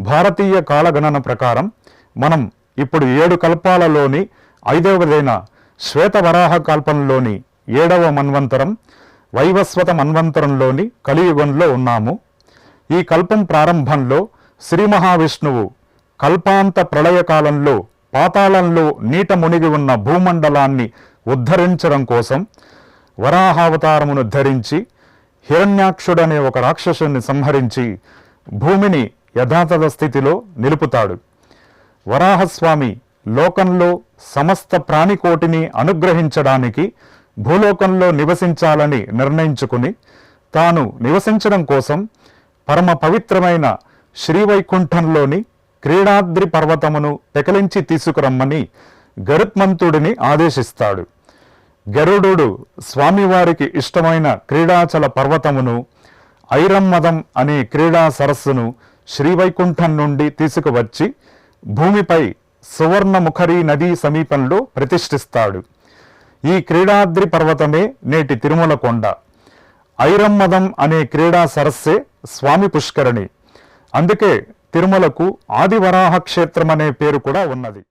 భారతీయ కాలగణన ప్రకారం మనం ఇప్పుడు 7 కల్పాలలోని 5వదైన శ్వేతవరాహ కల్పంలోని 7వ మన్వంతరం వైవస్వత మన్వంతరంలోని కలియుగంలో ఉన్నాము. ఈ కల్పం ప్రారంభంలో శ్రీ మహావిష్ణువు కల్పాంత ప్రళయకాలంలో పాతాళంలో నీట మునిగి ఉన్న భూమండలాన్ని ఉద్ధరించడం కోసం వరాహావతారమును ధరించి హిరణ్యాక్షుడనే ఒక రాక్షసుని సంహరించి భూమిని యథాతథ స్థితిలో నిలుపుతాడు. వరాహస్వామి లోకంలో సమస్త ప్రాణికోటిని అనుగ్రహించడానికి భూలోకంలో నివసించాలని నిర్ణయించుకుని తాను నివసించడం కోసం పరమ పవిత్రమైన శ్రీవైకుంఠంలోని క్రీడాద్రి పర్వతమును పెకలించి తీసుకురమ్మని గరుత్మంతుడిని ఆదేశిస్తాడు. గరుడు స్వామివారికి ఇష్టమైన క్రీడాచల పర్వతమును, ఐరమ్మదం అనే క్రీడా సరస్సును శ్రీవైకుంఠం నుండి తీసుకువచ్చి భూమిపై సువర్ణముఖరి నదీ సమీపంలో ప్రతిష్ఠిస్తాడు. ఈ క్రీడాద్రి పర్వతమే నేటి తిరుమల కొండ. ఐరమ్మదం అనే క్రీడా సరస్సే స్వామి పుష్కరిణి. అందుకే తిరుమలకు ఆదివరాహ క్షేత్రం అనే పేరు కూడా ఉన్నది.